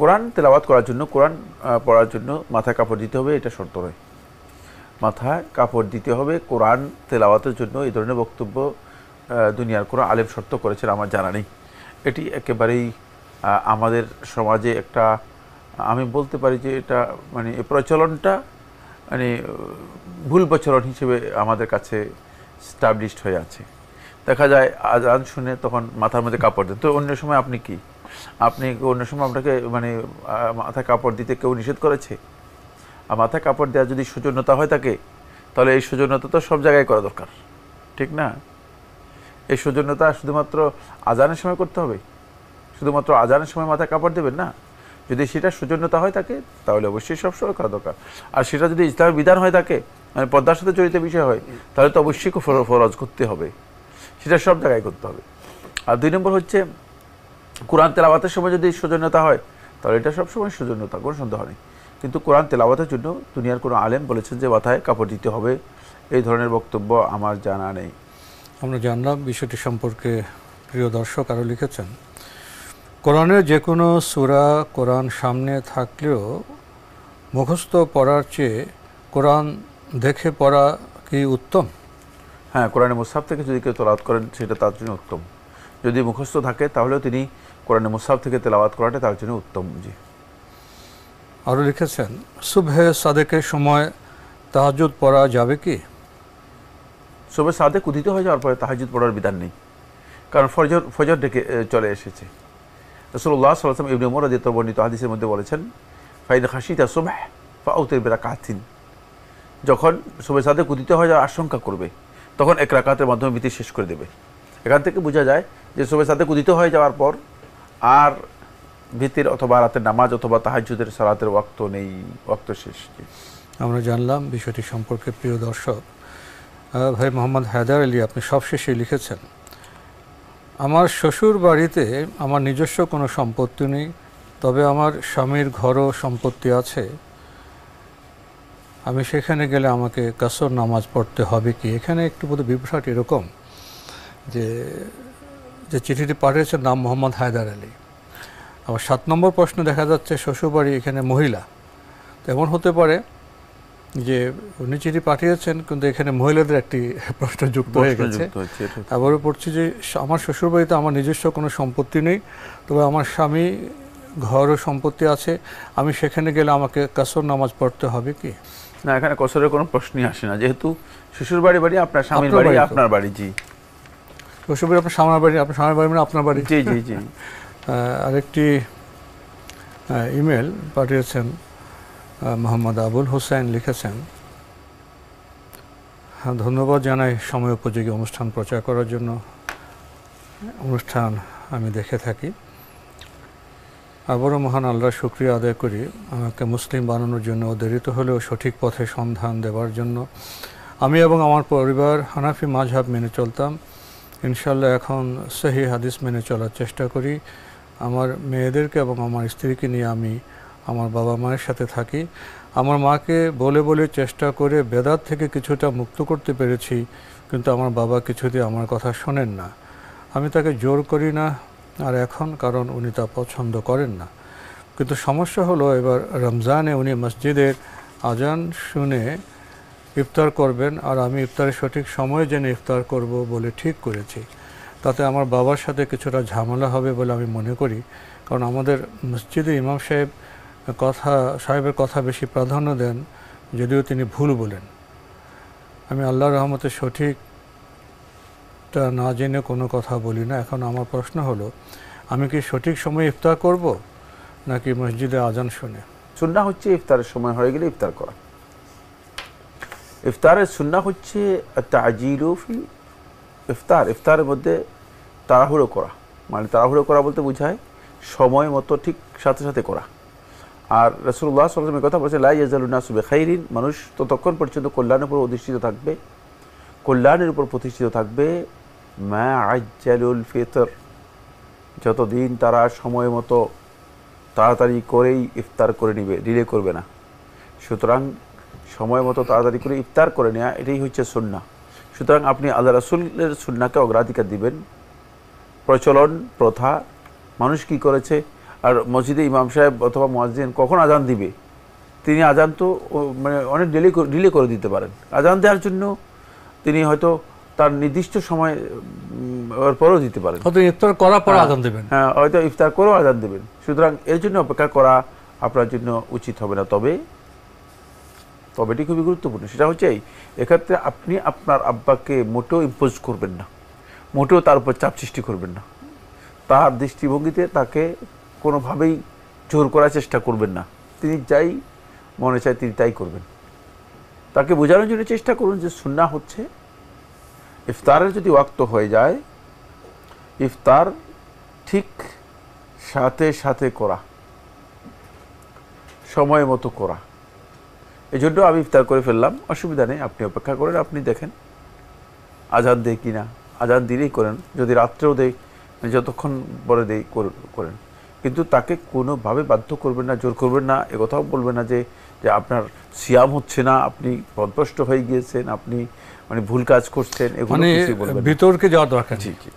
কোরআন তেলাওয়াত করার জন্য, কোরআন পড়ার জন্য মাথায় কাপড় দিতে হবে, এটা শর্ত নয়। মাথায় কাপড় দিতে হবে কোরআন তেলাওয়াতের জন্য, এই ধরনের বক্তব্য দুনিয়ার কোনো আলেম শর্ত করেছেন আমার জানা নেই। এটি একেবারেই আমাদের সমাজে একটা, আমি বলতে পারি যে এটা মানে এই প্রচলনটা মানে ভুল প্রচলন হিসেবে আমাদের কাছে স্টাবলিশড হয়ে আছে। দেখা যায় আজান শুনে তখন মাথার মধ্যে কাপড় দেন, তো অন্য সময় আপনি কি, আপনি অন্য সময় আপনাকে মানে মাথায় কাপড় দিতে কেউ নিষেধ করেছে? আর মাথায় কাপড় দেওয়া যদি সৌজন্যতা হয় থাকে, তাহলে এই সৌজন্যতা তো সব জায়গায় করা দরকার, ঠিক না? এই সৌজন্যতা শুধুমাত্র আজানের সময় করতে হবে? শুধুমাত্র আজানের সময় মাথায় কাপড় দেবেন না। যদি সেটা সৌজন্যতা হয় থাকে তাহলে অবশ্যই সবসময় করা দরকার। আর সেটা যদি ইসলামের বিধান হয়ে থাকে, মানে পর্দার সাথে জড়িত বিষয় হয়, তাহলে তো অবশ্যই ফরজ করতে হবে, সেটা সব জায়গায় করতে হবে। আর 2 নম্বর হচ্ছে কোরআন তেলাওয়াতের সময় যদি সৌজন্যতা হয়, তাহলে এটা সবসময় সৌজন্যতা, কোনো সন্দেহ নেই। কিন্তু কোরআন তেলাওয়াতের জন্য দুনিয়ার কোনো আলেম বলেছেন যে মাথায় কাপড় দিতে হবে, এই ধরনের বক্তব্য আমার জানা নেই। আমরা জানলাম বিষয়টি সম্পর্কে। প্রিয় দর্শক আরও লিখেছেন, কোরআনের যে কোনো সূরা কোরআন সামনে থাকলেও মুখস্থ পড়ার চেয়ে কোরআন দেখে পড়া কি উত্তম? হ্যাঁ, কোরআনে মুসহাফ থেকে যদি কেউ তেলাওয়াত করেন সেটা তার জন্য উত্তম। যদি মুখস্থ থাকে তাহলেও তিনি কোরআনে মুসহাফ থেকে তেলাওয়াত করাটা তার জন্য উত্তম। জি। আরও লিখেছেন, সুবহে সাদেকের সময় তাহাজ্জুদ পড়া যাবে কি? সুবহে সাদেক উদিত হয়ে যাওয়ার পরে তাহাজ্জুদ পড়ার বিধান নেই, কারণ ফজর ডেকে চলে এসেছে। রাসূলুল্লাহ সাল্লাল্লাহু আলাইহি ওয়াসাল্লাম ইবনে উমর রাদিয়াল্লাহু বর্ণিত হাদিসের মধ্যে বলেছেন, ফাইন খাশিতা সুবহ ফাউতির বিরাকাতিন, যখন সুবহে সাদেক উদিত হয়ে যাওয়ার আশঙ্কা করবে তখন 1 রাকাতের মাধ্যমে বিতির শেষ করে দেবে। এখান থেকে বোঝা যায় যে সুবহে সাদেক উদিত হয়ে যাওয়ার পর আর ভিতির অথবা রাতের নামাজ অথবা তাহাজ্জুদের সালাতের ওয়াক্ত নেই, ওয়াক্ত শেষ। আমরা জানলাম বিষয়টি সম্পর্কে। প্রিয় দর্শক, ভাই মোহাম্মদ হায়দার আলী, আপনি সবশেষে লিখেছেন, আমার শ্বশুর বাড়িতে আমার নিজস্ব কোনো সম্পত্তি নেই, তবে আমার স্বামীর ঘরও সম্পত্তি আছে। আমি সেখানে গেলে আমাকে কাসর নামাজ পড়তে হবে কি? এখানে একটু বোধহয় বিভ্রাট এরকম যে যে চিঠিটি পাঠিয়েছেন নাম মোহাম্মদ হায়দার আলী। আবার 7 নম্বর প্রশ্ন দেখা যাচ্ছে শ্বশুরবাড়ি এখানে মহিলা। তো এমন হতে পারে যে উনি চিঠি পাঠিয়েছেন কিন্তু এখানে মহিলাদের একটি প্রশ্ন যুক্ত হয়ে গেছে। আবারও পড়ছি যে আমার শ্বশুরবাড়িতে আমার নিজস্ব কোনো সম্পত্তি নেই, তবে আমার স্বামী ঘর ও সম্পত্তি আছে, আমি সেখানে গেলে আমাকে কাসর নামাজ পড়তে হবে কি? না, এখানে কসরের কোনো প্রশ্নই আসে না, যেহেতু শ্বশুরবাড়ি বাড়ি আপনার স্বামীর বাড়ি, আপনার বাড়ি। জি, শ্বশুরবাড়ি আপনার স্বামীর বাড়ি, আপনার স্বামীর বাড়ি মানে আপনার বাড়ি। জি জি জি। আরেকটি ইমেল পাঠিয়েছেন মোহাম্মদ আবুল হোসেন, লিখেছেন, ধন্যবাদ জানাই সময় উপযোগী অনুষ্ঠান প্রচার করার জন্য। অনুষ্ঠান আমি দেখে থাকি। আবারও মহান আল্লাহর শুকরিয়া আদায় করি আমাকে মুসলিম বানানোর জন্য, দেরিতে হলেও সঠিক পথে সন্ধান দেওয়ার জন্য। আমি এবং আমার পরিবার হানাফি মাযহাব মেনে চলতাম, ইনশাআল্লাহ এখন সহিহ হাদিস মেনে চলার চেষ্টা করি। আমার মেয়েদেরকে এবং আমার স্ত্রীকে নিয়ে আমি আমার বাবা মায়ের সাথে থাকি। আমার মাকে বলে বলে চেষ্টা করে বেদাত থেকে কিছুটা মুক্ত করতে পেরেছি, কিন্তু আমার বাবা কিছুতেই আমার কথা শোনেন না। আমি তাকে জোর করি না আর এখন, কারণ উনি তা পছন্দ করেন না। কিন্তু সমস্যা হলো এবার রমজানে উনি মসজিদের আজান শুনে ইফতার করবেন, আর আমি ইফতারের সঠিক সময়ে জেনে ইফতার করব বলে ঠিক করেছি। তাতে আমার বাবার সাথে কিছুটা ঝামেলা হবে বলে আমি মনে করি, কারণ আমাদের মসজিদে ইমাম সাহেবের কথা বেশি প্রাধান্য দেন, যদিও তিনি ভুল বলেন। আমি আল্লাহর রহমতে সঠিকটা না জেনে কোনো কথা বলি না। এখন আমার প্রশ্ন হলো, আমি কি সঠিক সময়ে ইফতার করব নাকি মসজিদে আজান শুনে? সুন্নাহ হচ্ছে ইফতারের সময় হয়ে গেলে ইফতার করা। ইফতারের সুন্নাহ হচ্ছে তাজিলু ফি ইফতার, ইফতারের মধ্যে তাড়াহুড়ো করা। মানে তাড়াহুড়ো করা বলতে বোঝায় সময় মতো ঠিক সাথে সাথে করা। আর রাসূলুল্লাহ সাল্লাল্লাহু আলাইহি ওয়াসাল্লাম কথা বলেছে, লা ইয়াজালু নাসু বিখাইরিন, মানুষ ততক্ষণ পর্যন্ত কল্যাণের উপর অধিষ্ঠিত থাকবে, কল্যাণের উপর প্রতিষ্ঠিত থাকবে, মা আজ্জালুল ফিতর, যতদিন তারা সময় মতো তাড়াতাড়ি করেই ইফতার করে নেবে, ডিলে করবে না। সুতরাং সময় মতো তাড়াতাড়ি করে ইফতার করে নেওয়া, এটাই হচ্ছে সুন্নাহ। সুতরাং আপনি আল্লাহ রাসূলের সুন্নাহকে অগ্রাধিকার দিবেন। প্রচলন প্রথা মানুষ কি করেছে, আর মসজিদে ইমাম সাহেব অথবা মুয়াজ্জিন কখন আজান দিবে, তিনি আজান তো মানে অনেক ডিলে করে দিতে পারেন। আজান দেওয়ার জন্য তিনি হয়তো তার নির্দিষ্ট সময় ওর পরেও দিতে পারেন, হয়তো ইফতার করার পর আজান দেবেন, হ্যাঁ হয়তো ইফতার করেও আজান দেবেন। সুতরাং এর জন্য অপেক্ষা করা আপনার জন্য উচিত হবে না। তবে এটি খুবই গুরুত্বপূর্ণ, সেটা হচ্ছে এক্ষেত্রে আপনি আপনার আব্বাকে মোটেও ইম্পোজ করবেন না, মোটেও তার উপর চাপ সৃষ্টি করবেন না, তার দৃষ্টিভঙ্গিতে তাকে কোনোভাবেই জোর করার চেষ্টা করবেন না। তিনি যাই মনে চায় তিনি তাই করবেন। তাকে বোঝানোর জন্য চেষ্টা করুন যে সুন্নাহ হচ্ছে ইফতারের যদি ওয়াক্ত হয়ে যায়, ইফতার ঠিক সাথে সাথে করা, সময় মতো করা। এই জন্য আমি ইফতার করে ফেললাম, অসুবিধা নেই, আপনি অপেক্ষা করেন, আপনি দেখেন আজান দেয় কিনা, আজান দিলেই করেন, যদি রাত্রেও দেয় যতক্ষণ পরে দেয় করেন। কিন্তু তাকে কোনোভাবে বাধ্য করবেন না, জোর করবেন না, একথাও বলবেন না যে আপনার সিয়াম হচ্ছে না, আপনি পদভ্রষ্ট হয়ে গিয়েছেন, আপনি মানে ভুল কাজ করছেন, এগুলো মানে কিছুই বলবেন না। বিতর্কে যাওয়ার দরকার নেই। জি জি।